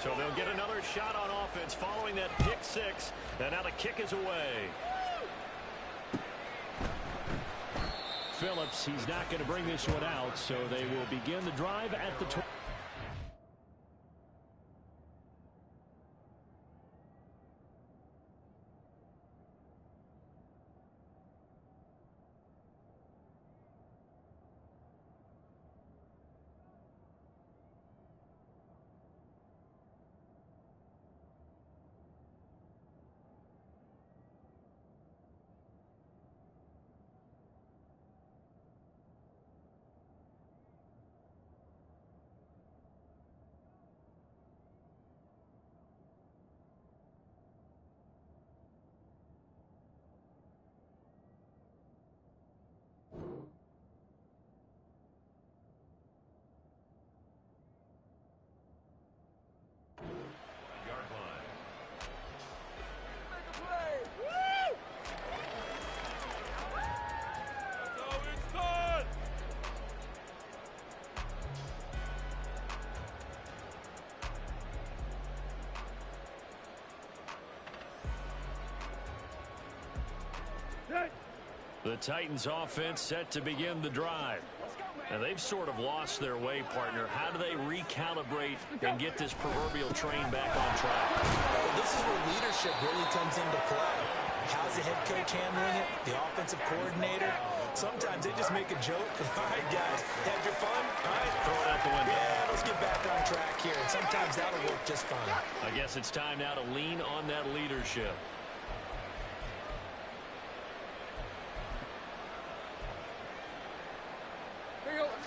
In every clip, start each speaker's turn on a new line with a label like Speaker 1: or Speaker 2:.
Speaker 1: So they'll get another shot on offense following that pick six. And now the kick is away. Phillips, he's not going to bring this one out, so they will begin the drive at the 20. The Titans offense set to begin the drive. And they've sort of lost their way, partner. How do they recalibrate and get this proverbial train back on track?
Speaker 2: Well, this is where leadership really comes into play. How's the head coach handling it? The offensive coordinator? Sometimes they just make a joke. All right, guys, had your fun? All right,
Speaker 1: throw it out the window.
Speaker 2: Yeah, let's get back on track here. And sometimes that'll work just fine.
Speaker 1: I guess it's time now to lean on that leadership.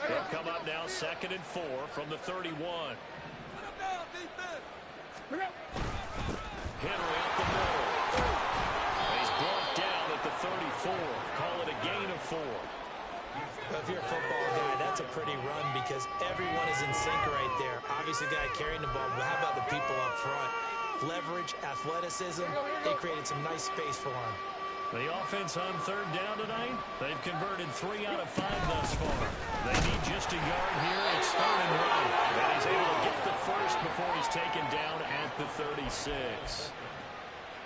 Speaker 1: They'll come up now, 2nd and 4 from the 31. Henry up the middle. He's brought down at the 34. Call it a gain of 4.
Speaker 2: Well, if you're a football guy, that's a pretty run because everyone is in sync right there. Obviously, the guy carrying the ball, but how about the people up front? Leverage, athleticism, they created some nice space for him.
Speaker 1: The offense on 3rd down tonight, they've converted 3 out of 5 thus far. They need just a yard here. It's 3rd and 1. And he's able to get the first before he's taken down at the 36.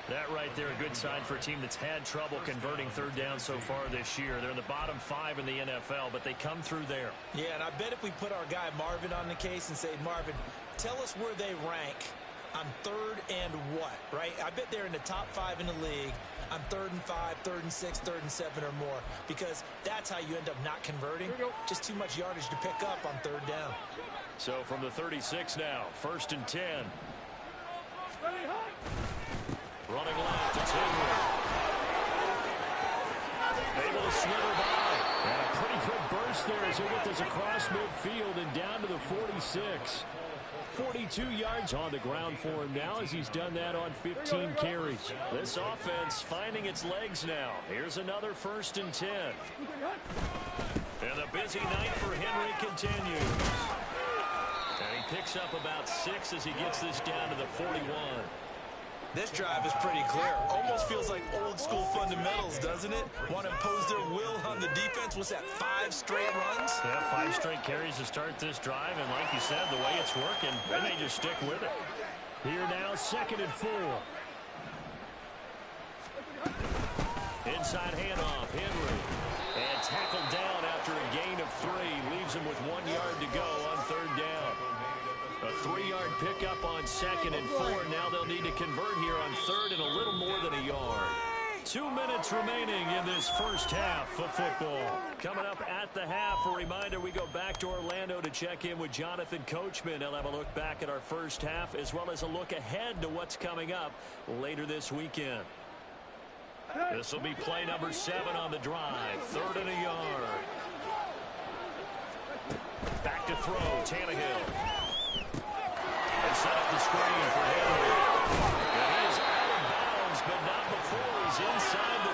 Speaker 1: That right there, a good sign for a team that's had trouble converting 3rd down so far this year. They're in the bottom 5 in the NFL, but they come through there.
Speaker 2: Yeah, and I bet if we put our guy Marvin on the case and say, Marvin, tell us where they rank on 3rd and what, right? I bet they're in the top 5 in the league on 3rd and 5, 3rd and 6, 3rd and 7 or more, because that's how you end up not converting. Just too much yardage to pick up on 3rd down.
Speaker 1: So from the 36 now, 1st and 10. Running left, it's Henry. Able to slither by. And a pretty good burst there as he'll get this across midfield and down to the 46. 42 yards on the ground for him now as he's done that on 15 carries. This offense finding its legs now. Here's another 1st and 10. And the busy night for Henry continues. And he picks up about 6 as he gets this down to the 41.
Speaker 2: This drive is pretty clear. Almost feels like old school fundamentals, doesn't it? Want to impose their will on the defense. What's that, 5 straight runs?
Speaker 1: Yeah, 5 straight carries to start this drive. And like you said, the way it's working, they may just stick with it. Here now, 2nd and 4. Inside handoff, Henry. And tackled down after a gain of 3. Leaves him with 1 yard to go on 3rd down. A 3-yard pickup on 2nd and 4. Now they'll need to convert here on 3rd and a little more than a yard. 2 minutes remaining in this first half of football. Coming up at the half, a reminder, we go back to Orlando to check in with Jonathan Coachman. He'll have a look back at our first half as well as a look ahead to what's coming up later this weekend. This will be play number 7 on the drive. 3rd and a yard. Back to throw, Tannehill. They set up the screen for Henry. And he's out of bounds, but not before he's inside the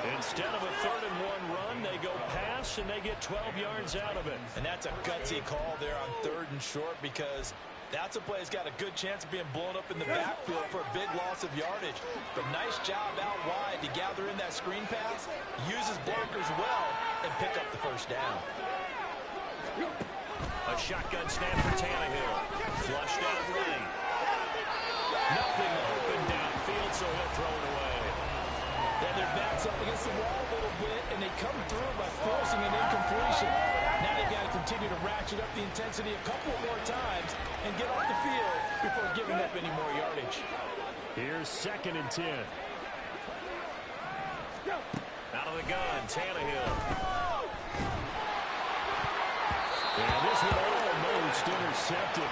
Speaker 1: 30. Instead of a 3rd and 1 run, they go pass, and they get 12 yards out of it.
Speaker 2: And that's a gutsy call there on 3rd and short because that's a play that's got a good chance of being blown up in the backfield for a big loss of yardage. But nice job out wide to gather in that screen pass, use his blockers well, and pick up the first down.
Speaker 1: A A shotgun snap for Tannehill. Flushed out right. Nothing open downfield, so he'll throw it away.
Speaker 2: Yeah, their backs up against the wall a little bit, and they come through by forcing an incompletion. Now they've got to continue to ratchet up the intensity a couple more times and get off the field before giving up any more yardage.
Speaker 1: Here's 2nd and 10. Out of the gun, Tannehill. And this one almost intercepted.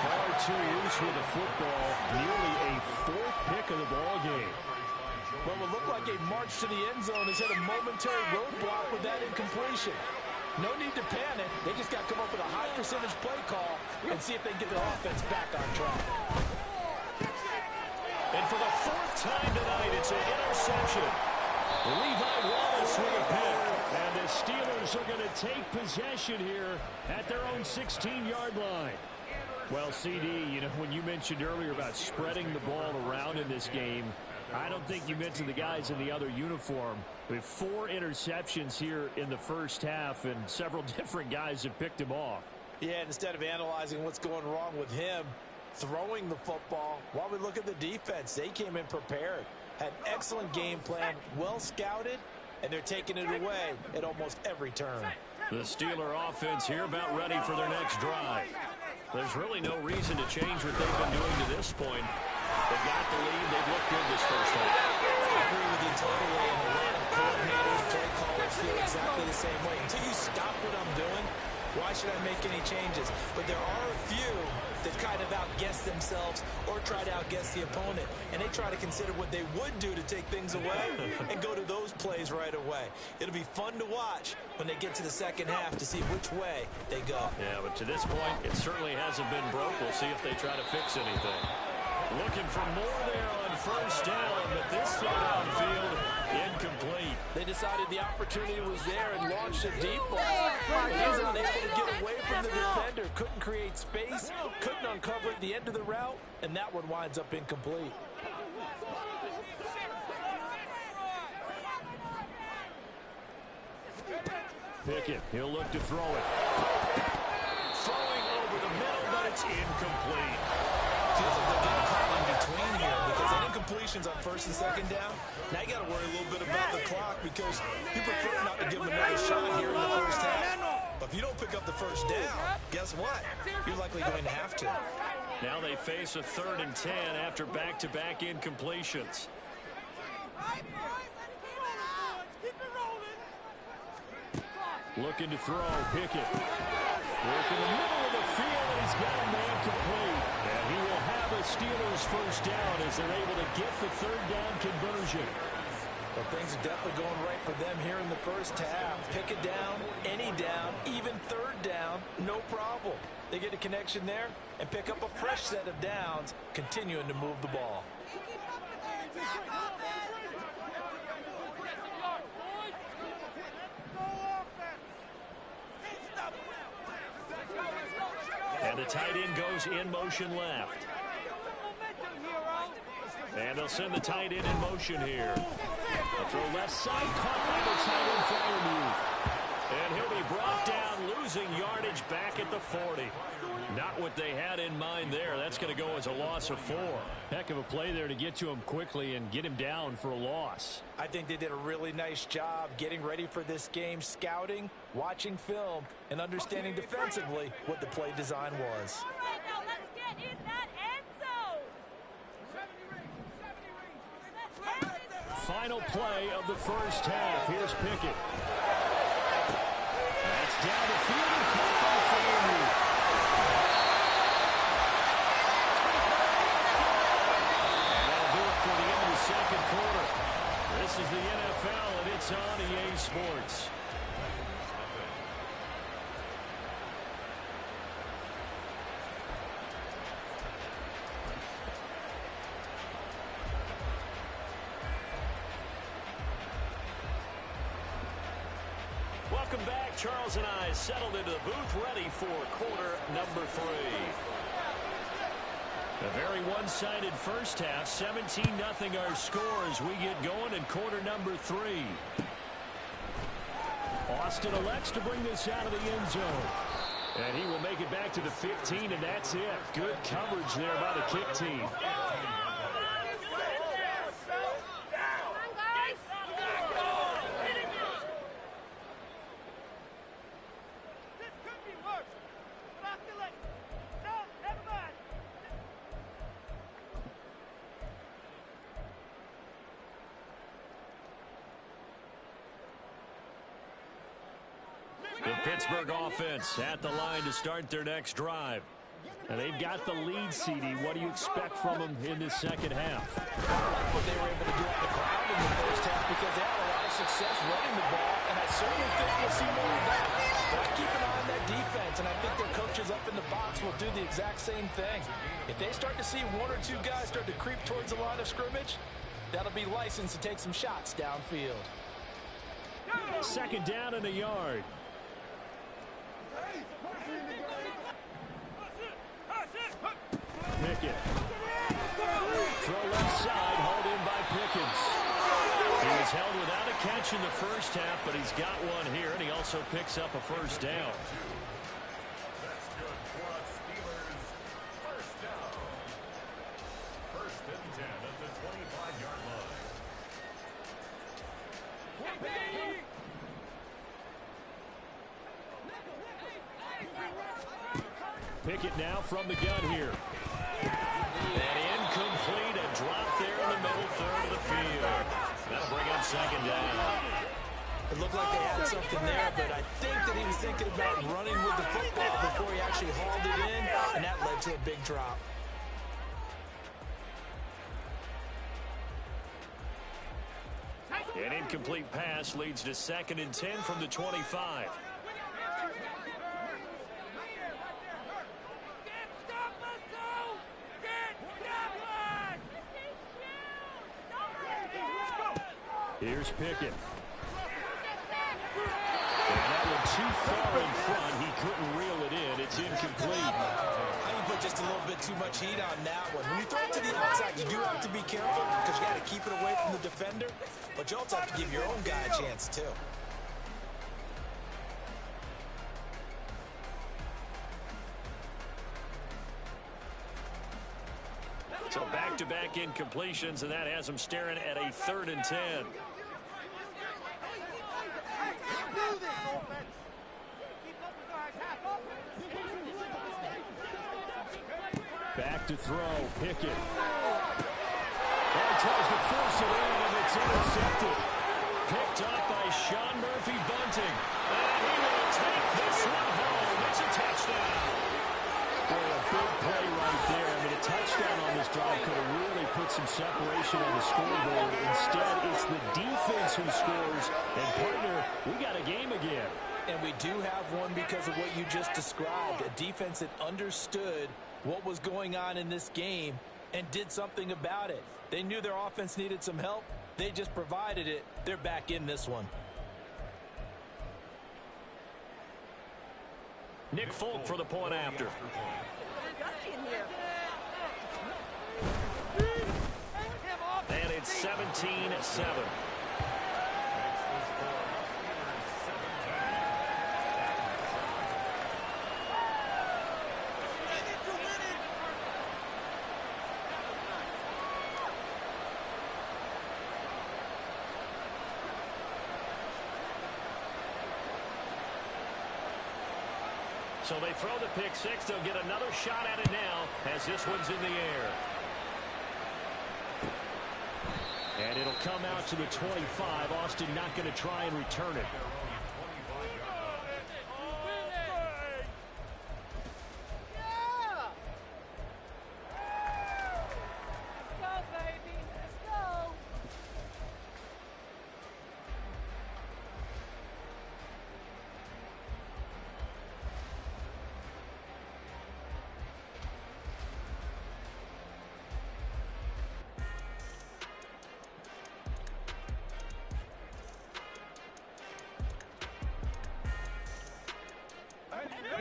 Speaker 1: Far too loose with the football. Nearly a 4th pick of the ball game.
Speaker 2: What would look like a march to the end zone has hit a momentary roadblock with that incompletion. No need to panic. They just got to come up with a high percentage play call and see if they can get their offense back on track.
Speaker 1: And for the 4th time tonight, it's an interception. Levi Wallace with a pick. And the Steelers are going to take possession here at their own 16-yard line. Well, CD, you know, when you mentioned earlier about spreading the ball around in this game, I don't think you mentioned the guys in the other uniform. We have 4 interceptions here in the first half, and several different guys have picked him off.
Speaker 2: Yeah, instead of analyzing what's going wrong with him, throwing the football, while we look at the defense, they came in prepared. Had an excellent game plan, well scouted, and they're taking it away at almost every turn.
Speaker 1: The Steeler offense here about ready for their next drive. There's really no reason to change what they've been doing to this point. They've got the lead. They've looked good this first half.
Speaker 2: I agree with you totally, and a lot of coordinators, play callers feel exactly the same way. Until you stop what I'm doing, why should I make any changes? But there are a few that kind of outguess themselves or try to outguess the opponent, and they try to consider what they would do to take things away and go to those plays right away. It'll be fun to watch when they get to the second half to see which way they go.
Speaker 1: Yeah, but to this point, it certainly hasn't been broke. We'll see if they try to fix anything. Looking for more there on first down, but this throw downfield incomplete.
Speaker 2: They decided the opportunity was there and launched a deep ball. He was unable to get away from the defender, couldn't create space, couldn't uncover the end of the route, and that one winds up incomplete.
Speaker 1: Pickett, he'll look to throw it. Throwing over the middle, but it's incomplete.
Speaker 2: Feels like they're getting caught in between here because that incompletion's on 1st and 2nd down. Now you got to worry a little bit about the clock because you prefer not to give them another shot here in the first half. But if you don't pick up the first down, guess what? You're likely going to have to.
Speaker 1: Now they face a 3rd and 10 after back-to-back incompletions. Looking to throw, Pickett. Work in the middle of the field, and he's got a man complete. And he will have a Steelers first down as they're able to get the 3rd down conversion.
Speaker 2: Well, things are definitely going right for them here in the first half. Pick it down, any down, even 3rd down, no problem. They get a connection there and pick up a fresh set of downs, continuing to move the ball.
Speaker 1: And the tight end goes in motion left. And they'll send the tight end in motion here. A throw left side, caught by the tight end Freiermuth. And he'll be brought down, losing yardage back at the 40. Not what they had in mind there. That's going to go as a loss of 4. Heck of a play there to get to him quickly and get him down for a loss.
Speaker 2: I think they did a really nice job getting ready for this game, scouting, watching film, and understanding defensively what the play design was.
Speaker 1: Final play of the first half. Here's Pickett. That's down the field and caught by Freiermuth. And that'll do it for the end of the 2nd quarter. This is the NFL, and it's on EA Sports. Welcome back. Charles and I settled into the booth ready for quarter number 3. A very one-sided first half. 17-0 our score as we get going in quarter number 3. Austin elects to bring this out of the end zone. And he will make it back to the 15, and that's it. Good coverage there by the kick team. The Pittsburgh offense at the line to start their next drive. And they've got the lead, CD. What do you expect from them in this second half?
Speaker 2: I like what they were able to do on the ground in the first half because they had a lot of success running the ball, and I certainly think we'll see more of that. But I keep an eye on that defense, and I think their coaches up in the box will do the exact same thing. If they start to see one or two guys start to creep towards the line of scrimmage, that'll be licensed to take some shots downfield.
Speaker 1: Second down in the yard. Pickett. Throw left side, hauled in by Pickens. He was held without a catch in the first half, but he's got one here, and he also picks up a first down.
Speaker 3: First and 10 at the 25-yard line.
Speaker 1: Pickett now from the gun here. And incomplete, a drop there in the middle third of the field. That'll bring up second down.
Speaker 2: It looked like they had something there, but I think that he was thinking about running with the football before he actually hauled it in, and that led to a big drop.
Speaker 1: An incomplete pass leads to second and 10 from the 25. Here's Pickett. And that one too far in front. He couldn't reel it in. It's incomplete.
Speaker 2: I think put just a little bit too much heat on that one. When you throw it to the outside, you do have to be careful because you got to keep it away from the defender. But you also have to give your own guy a chance, too.
Speaker 1: So back-to-back incompletions, and that has him staring at a 3rd and 10. Back to throw, Pickett. And tries to force it in, and it's intercepted. Picked up by Sean Murphy-Bunting. And he will take this one home. It's a touchdown. Boy, a big play right there. I mean, a touchdown on this drive could have really put some separation on the scoreboard. Instead, it's the defense who scores. And, partner, we got a game again.
Speaker 2: And we do have one because of what you just described. A defense that understood what was going on in this game and did something about it. They knew their offense needed some help. They just provided it. They're back in this one.
Speaker 1: Nick Folk for the point after. And it's 17-7. So they throw the pick six. They'll get another shot at it now as this one's in the air. And it'll come out to the 25. Austin not going to try and return it.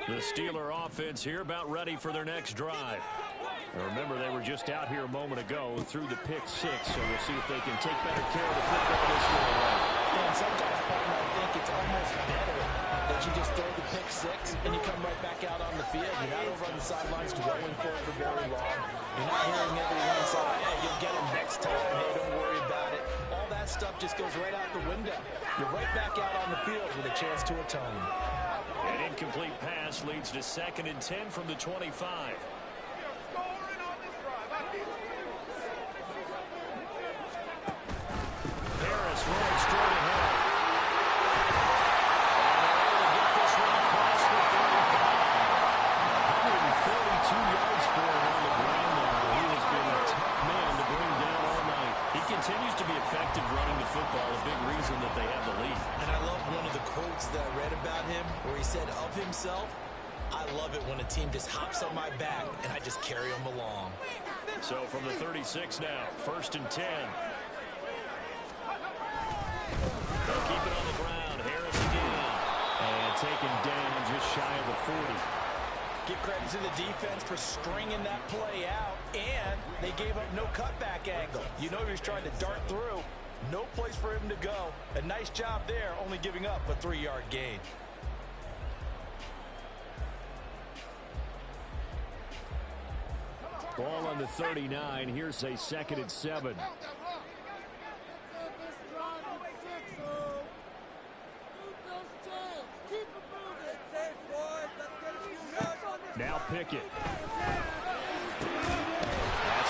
Speaker 1: The Steeler offense here about ready for their next drive. Now remember, they were just out here a moment ago through the pick six, so we'll see if they can take better care of the football this way.
Speaker 2: And sometimes, partner, I think it's almost better that you just throw the pick six and you come right back out on the field. You're not over on the sidelines dwelling for it for very long. You're not hearing everyone say, hey, you'll get him next time. Hey, don't worry about it. All that stuff just goes right out the window. You're right back out on the field with a chance to atone.
Speaker 1: An incomplete pass leads to 2nd and 10 from the 25. Harris rolling straight ahead. And they're able to get this one across the 35. 142 yards for him on the ground there. He has been a tough man to bring down all night. He continues to be effective running the football, a big reason that they have the lead.
Speaker 2: And I love one of the quotes that I read about him where he said of himself, I love it when a team just hops on my back and I just carry them along.
Speaker 1: So from the 36 now, 1st and 10. They'll keep it on the ground. Harris again. And taken down just shy of the 40.
Speaker 2: Give credit to the defense for stringing that play out, and they gave up no cutback angle. You know he was trying to dart through. No place for him to go. A nice job there, only giving up a 3-yard gain.
Speaker 1: Ball on the 39. Here's a 2nd and 7. Now Pickett. That's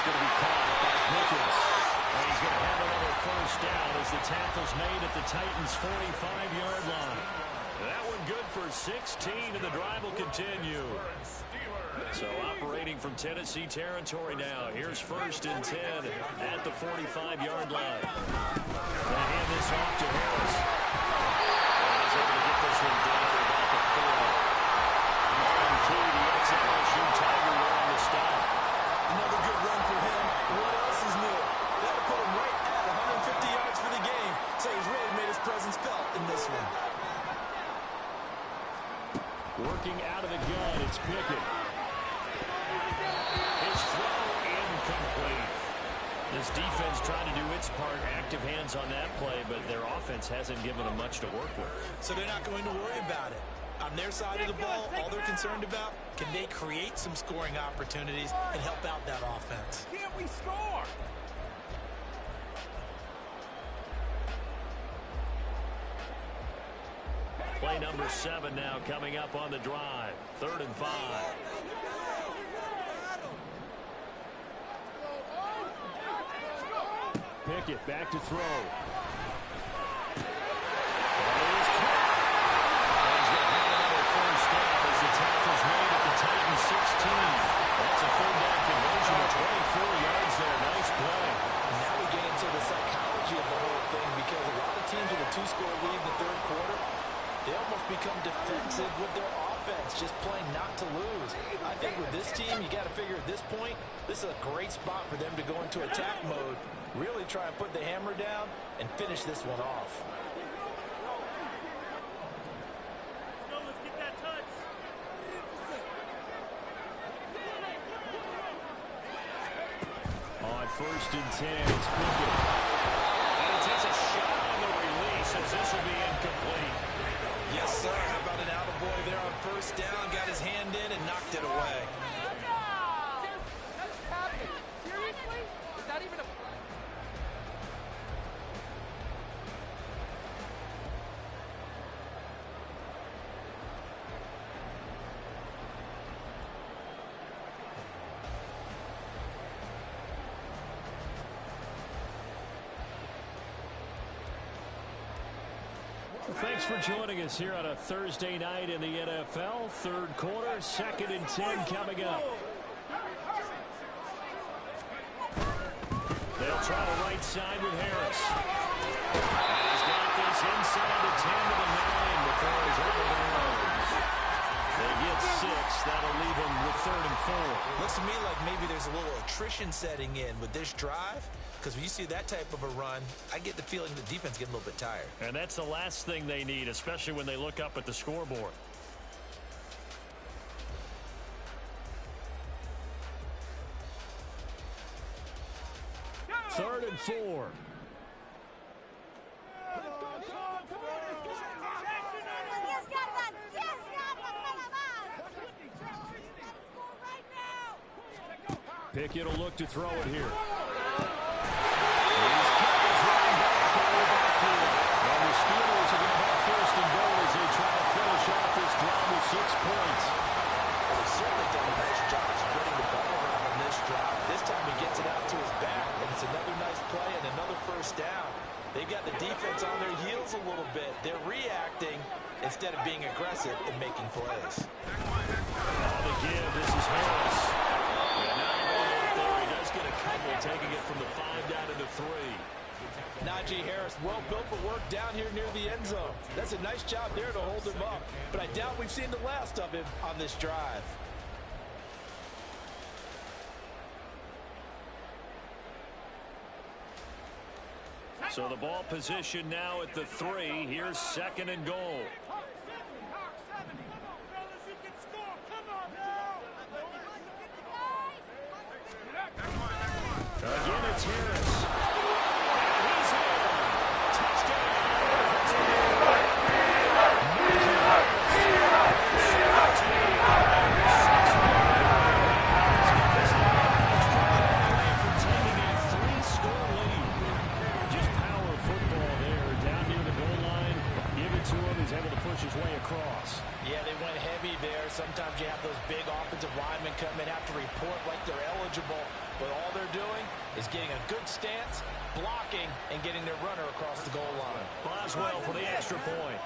Speaker 1: going to be caught by Pickens. And he's going to have another 1st down as the tackle's made at the Titans' 45-yard line. That one good for 16, and the drive will continue. So operating from Tennessee territory now. Here's 1st and 10 at the 45-yard line. They hand this off to Harris. And he's able to get this one down to about the 4. The ex-LSU Tiger on the stop.
Speaker 2: Another good run for him. What else is new? That'll put him right at 150 yards for the game. So he's really made his presence felt in this one.
Speaker 1: Working out of the gun, it's Pickett. His throw incomplete. This defense trying to do its part, active hands on that play, but their offense hasn't given them much to work with.
Speaker 2: So they're not going to worry about it. On their side of the ball, all they're concerned about, can they create some scoring opportunities and help out that offense?
Speaker 3: Can't we score?
Speaker 1: Play number 7 now coming up on the drive. 3rd and 5. Pickett back to throw. That's a 3rd down conversion of 24 yards there. Nice play.
Speaker 2: Now we get into the psychology of the whole thing because a lot of teams with a 2-score lead in the 3rd quarter, they almost become defensive with their offense, just playing not to lose. I think with this team, you got to figure at this point, this is a great spot for them to go into attack mode, really try and put the hammer down and finish this one off. On 1st and 10, it's Pickett. And he takes a shot on the release as this will be incomplete. Yes, sir. How about an attaboy there on 1st down? Got his hand in and knocked it away.
Speaker 3: Seriously? Is that even a play?
Speaker 1: Thanks for joining us here on a Thursday night in the NFL. 3rd quarter, 2nd and 10 coming up. They'll try the right side with Harris. And he's got this inside the 10 to the 9 before he's out of bounds. They get 6. That'll leave him with 3rd and 4.
Speaker 2: Looks to me like maybe there's a little attrition setting in with this drive. Because when you see that type of a run, I get the feeling the defense getting a little bit tired.
Speaker 1: And that's the last thing they need, especially when they look up at the scoreboard. Third and 4. Pickett will look to throw it here. He's got his running back out of the backfield. And the Steelers are going to have first and goal as they try to finish off this drive with 6 points.
Speaker 2: Well, he's certainly done a nice job spreading the ball around on this drive. This time he gets it out to his back, and it's another nice play and another first down. They got the defense on their heels a little bit. They're reacting instead of being aggressive and making plays.
Speaker 1: On the give, this is Harris. And not only up there, he does get a couple, taking it from the 5 down to the 3.
Speaker 2: Najee Harris, well built for work down here near the end zone. That's a nice job there to hold him up. But I doubt we've seen the last of him on this drive.
Speaker 1: So the ball position now at the 3. Here's 2nd and goal. Again, it's Harris. And he's in. Touchdown. Taking a 3-score lead. Just power football there. Down near the goal line. Give it to him. He's able to push his way across.
Speaker 2: Yeah, they went heavy there. Sometimes you have those big offensive linemen come in, have to report like they're eligible. But all they're doing is getting a good stance, blocking, and getting their runner across the goal line.
Speaker 1: Boswell for the extra point.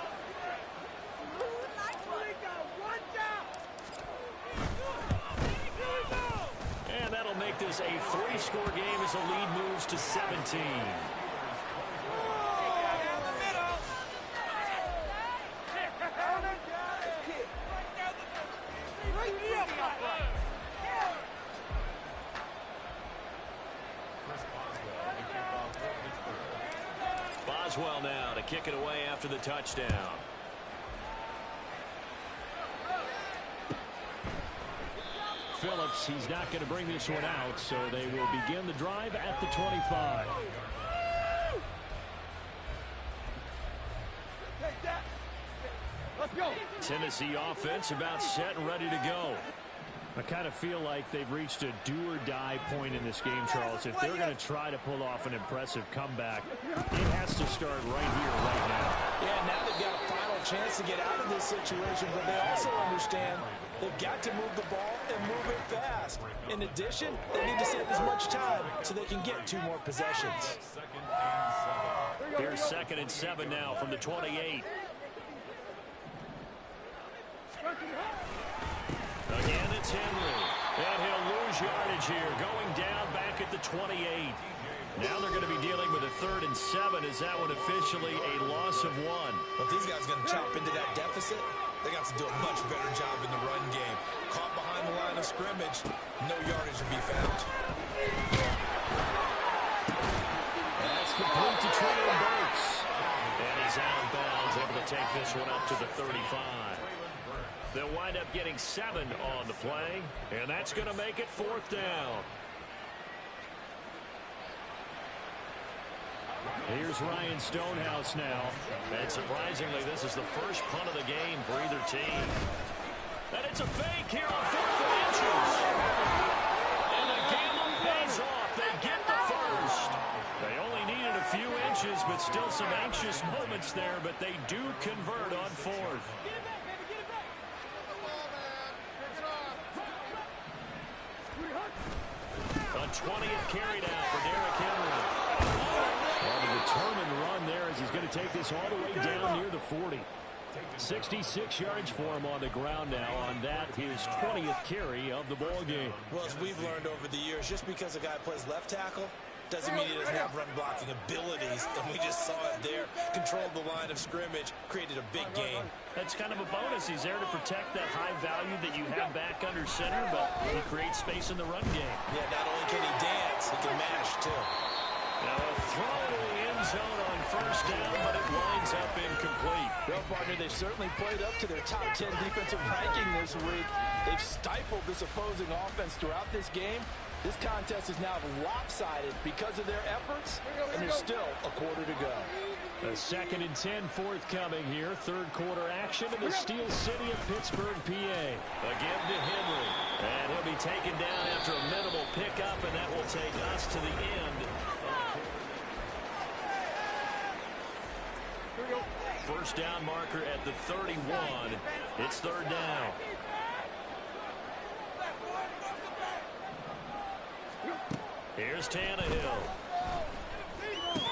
Speaker 1: And that'll make this a 3-score game as the lead moves to 17. Boswell now to kick it away after the touchdown. Phillips, he's not going to bring this one out, so they will begin the drive at the 25.
Speaker 3: Let's go.
Speaker 1: Tennessee offense about set and ready to go. I kind of feel like they've reached a do-or-die point in this game, Charles. If they're going to try to pull off an impressive comeback, it has to start right here, right now.
Speaker 2: Yeah, now they've got a final chance to get out of this situation, but they also understand they've got to move the ball and move it fast. In addition, they need to save as much time so they can get 2 more possessions.
Speaker 1: Here's 2nd and 7 now from the 28. Again, it's Henry. And he'll lose yardage here, going down back at the 28. Now they're going to be dealing with a 3rd and 7. Is that one officially a loss of 1?
Speaker 2: But these guys are going to chop into that deficit. They got to do a much better job in the run game. Caught behind the line of scrimmage, no yardage to be found.
Speaker 1: That's complete to Traylon Burks. And he's out of bounds, able to take this one up to the 35. They'll wind up getting 7 on the play, and that's going to make it 4th down. Here's Ryan Stonehouse now. And surprisingly, this is the first punt of the game for either team. And it's a fake here on 4th and inches. And the gamble pays off. They get the first. They only needed a few inches, but still some anxious moments there. But they do convert on 4th. A 20th carry down for Derrick Henry. And a determined run there as he's going to take this all the way down near the 40. 66 yards for him on the ground now on that, his 20th carry of the ball game.
Speaker 2: Well, as we've learned over the years, just because a guy plays left tackle doesn't mean he doesn't have run blocking abilities. And we just saw it there. Controlled the line of scrimmage, created a big gain.
Speaker 1: That's kind of a bonus. He's there to protect that high value that you have back under center, but he creates space in the run game.
Speaker 2: Yeah, not only can he dance, he can mash, too.
Speaker 1: Now a throw to the end zone on 1st down, but it winds up incomplete.
Speaker 2: Well, partner, they certainly played up to their top 10 defensive ranking this week. They've stifled this opposing offense throughout this game. This contest is now lopsided because of their efforts, and there's still a quarter to go.
Speaker 1: A 2nd and 10 forthcoming here. 3rd quarter action in the Steel City of Pittsburgh, PA. Again to Henry. And he'll be taken down after a minimal pickup, and that will take us to the end. First down marker at the 31. It's third down. Here's Tannehill.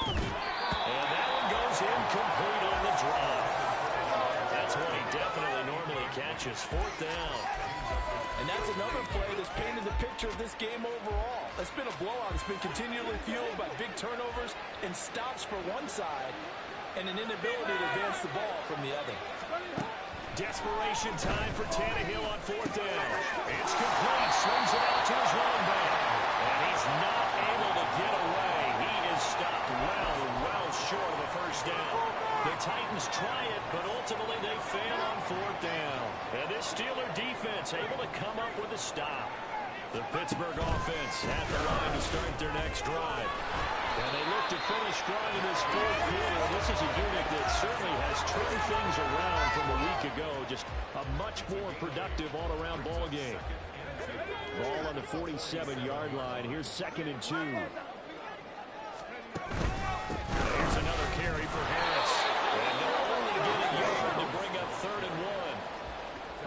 Speaker 1: And that one goes incomplete on the drop. That's what he definitely normally catches. Fourth down.
Speaker 2: And that's another play that's painted the picture of this game overall. It's been a blowout. It's been continually fueled by big turnovers and stops for one side and an inability to advance the ball from the other.
Speaker 1: Desperation time for Tannehill on fourth down. It's complete. Swings it out to his running back. And he's not able to get away. He is stopped well short of a first down. The Titans try it, but ultimately they fail on fourth down. And this Steeler defense able to come up with a stop. The Pittsburgh offense at the line to start their next drive. And they look to finish strong in this fourth quarter. This is a unit that certainly has turned things around from a week ago. Just a much more productive all-around ball game. Ball on the 47-yard line. Here's 2nd and 2. Here's another carry for Harris. And they'll only get a yard to bring up 3rd and 1.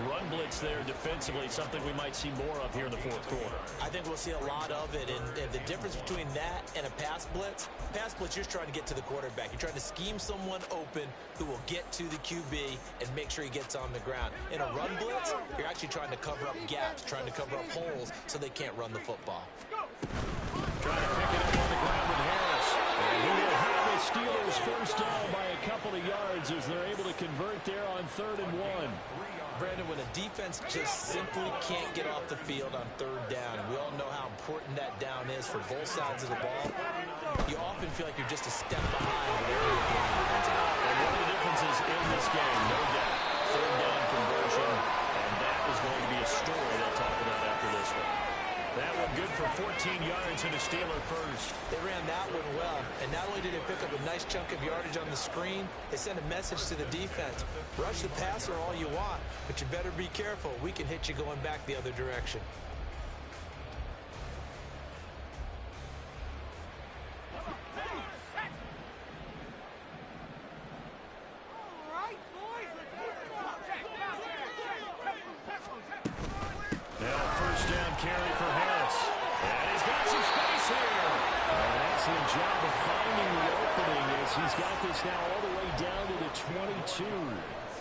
Speaker 1: Run blitz there defensively, something we might see more of here in the fourth quarter.
Speaker 2: I think we'll see a lot of it, and the difference between that and a pass blitz, you're trying to get to the quarterback. You're trying to scheme someone open who will get to the QB and make sure he gets on the ground. In a run blitz, you're actually trying to cover up gaps, trying to cover up holes so they can't run the football.
Speaker 1: Trying to pick it up on the ground with Harris. And he will have the Steelers first down by a couple of yards as they're able to convert there on 3rd and 1.
Speaker 2: Brandon, when a defense just simply can't get off the field on 3rd down, and we all know how important that down is for both sides of the ball, you often feel like you're just a step behind whatever you're doing defensively.
Speaker 1: And one of the differences in this game, no doubt, 3rd down conversion, and that is going to be a story they'll talk about after this one. That one good for 14 yards and a Steeler first.
Speaker 2: They ran that one well, and not only did they pick up a nice chunk of yardage on the screen, they sent a message to the defense. Rush the passer all you want, but you better be careful. We can hit you going back the other direction.
Speaker 1: Job of finding the opening as he's got this now all the way down to the 22.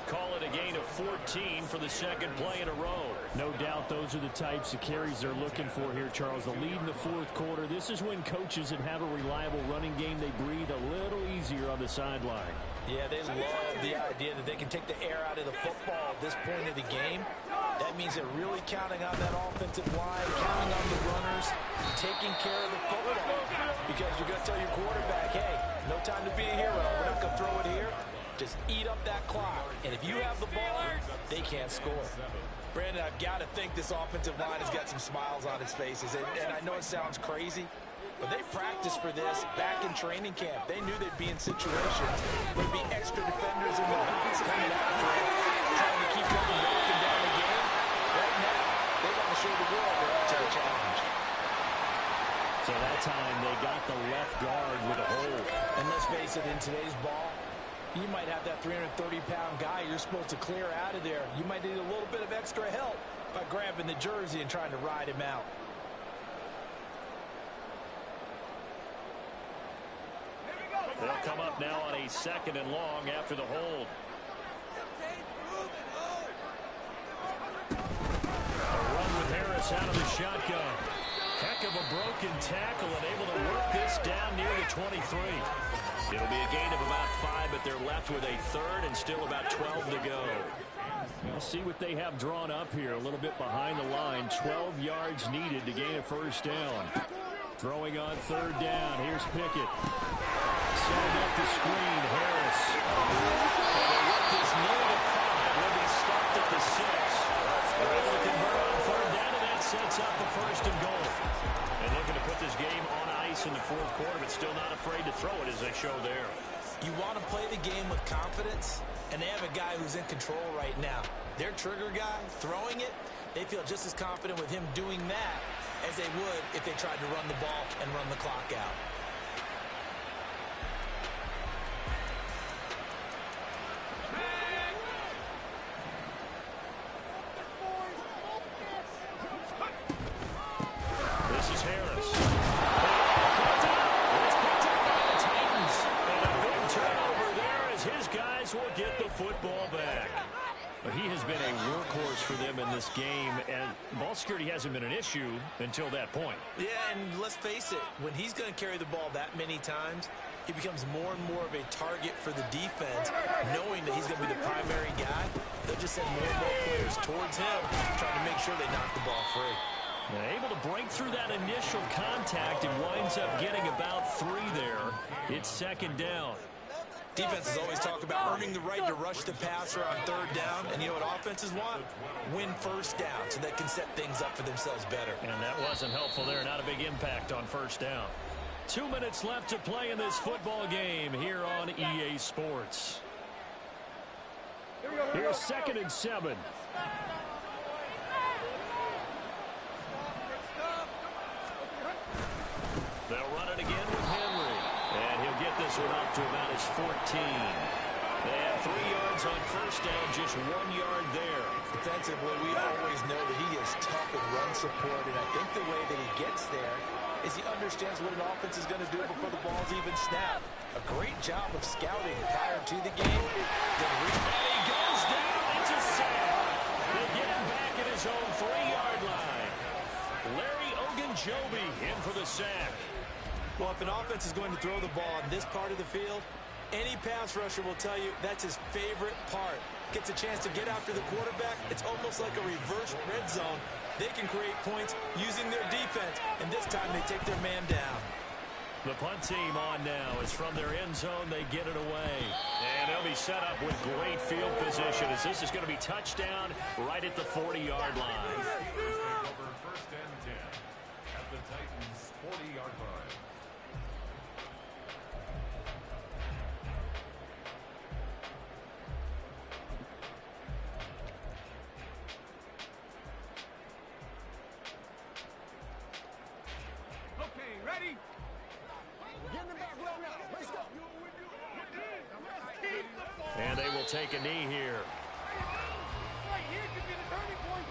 Speaker 1: Call it a gain of 14 for the second play in a row. No doubt those are the types of carries they're looking for here, Charles. The lead in the fourth quarter. This is when coaches that have a reliable running game, they breathe a little easier on the sideline.
Speaker 2: Yeah, they love the idea that they can take the air out of the football at this point of the game. That means they're really counting on that offensive line, counting on the runners, taking care of the football. Because you're going to tell your quarterback, hey, no time to be a hero. We're not going to throw it here. Just eat up that clock. And if you have the ball, they can't score. Brandon, I've got to think this offensive line has got some smiles on its faces. And I know it sounds crazy, but they practiced for this back in training camp. They knew they'd be in situations where there'd be extra defenders in the box coming after it, trying to keep them from walking down the game. Right now, they want to show the world they're up to the challenge.
Speaker 1: So that time they got the left guard with a hold.
Speaker 2: And let's face it, in today's ball, you might have that 330-pound guy you're supposed to clear out of there. You might need a little bit of extra help by grabbing the jersey and trying to ride him out.
Speaker 1: They'll come up now on a 2nd and long after the hold. A run with Harris out of the shotgun. Heck of a broken tackle and able to work this down near the 23. It'll be a gain of about 5, but they're left with a 3rd and still about 12 to go. We'll see what they have drawn up here. A little bit behind the line. 12 yards needed to gain a first down. Throwing on 3rd down. Here's Pickett. Setting up the screen. Harris. And they work this near the 5. Will be stopped at the 6. They're able to convert on 3rd down, and that sets up the 1st and goal. And looking to put this game on ice in the fourth quarter, but still not afraid to throw it as they show there.
Speaker 2: You want to play the game with confidence, and they have a guy who's in control right now. Their trigger guy, throwing it, They feel just as confident with him doing that as they would if they tried to run the ball and run the clock out.
Speaker 1: This is Harris. It's picked up by the Titans. And a big turnover there as his guys will get the football back. But he has been a workhorse for them in this game, and ball security hasn't been an issue until that point.
Speaker 2: Yeah, and let's face it, when he's going to carry the ball that many times, he becomes more and more of a target for the defense, knowing that he's going to be the primary guy. They'll just send more and more players towards him, trying to make sure they knock the ball free.
Speaker 1: And able to break through that initial contact and winds up getting about 3 there. It's second down.
Speaker 2: Defenses always talk about earning the right to rush the passer on third down. And you know what offenses want? Win first down so they can set things up for themselves better.
Speaker 1: And that wasn't helpful there. Not a big impact on first down. 2 minutes left to play in this football game here on EA Sports. Here's 2nd and 7. They'll run it again with Henry. And he'll get this one up to about his 14. They have 3 yards on first down, just 1 yard there.
Speaker 2: Defensively, we always know that he is tough in run support, and I think the way that he gets there is he understands what an offense is going to do before the ball's even snapped. A great job of scouting prior to the game.
Speaker 1: And he goes down. It's a sack. They get him back at his own 3-yard line. Larry Ogunjobi in for the sack.
Speaker 2: Well, if an offense is going to throw the ball on this part of the field, any pass rusher will tell you that's his favorite part. Gets a chance to get after the quarterback. It's almost like a reverse red zone. They can create points using their defense, and this time they take their man down.
Speaker 1: The punt team on now is from their end zone. They get it away. And they'll be set up with great field position as this is going to be touchdown right at the 40-yard line.
Speaker 4: First and 10 at the Titans' 40-yard line.
Speaker 3: Okay, ready?
Speaker 5: Get in the back row now. Let's go.
Speaker 1: And they will take a knee here.
Speaker 3: Right here could be the turning point.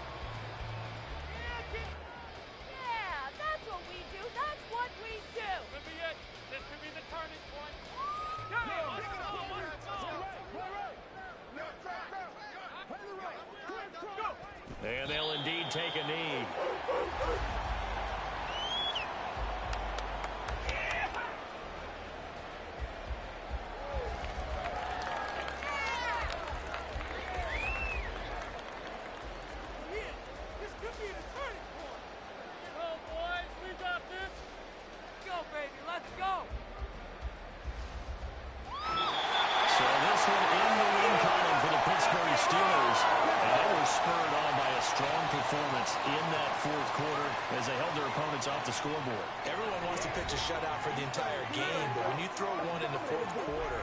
Speaker 6: Yeah, that's what we do. That's what we do.
Speaker 3: Could be it. This could be the turning point.
Speaker 1: And they'll indeed take a knee.
Speaker 3: This could be the turning point. Go, boys. We got this. Go, baby. Let's go.
Speaker 1: So this one in the win column for the Pittsburgh Steelers. And they were spurred on by a strong performance in that fourth quarter as they held their opponents off the scoreboard.
Speaker 2: Everyone wants to pitch a shutout for the entire game, but when you throw one in the fourth quarter,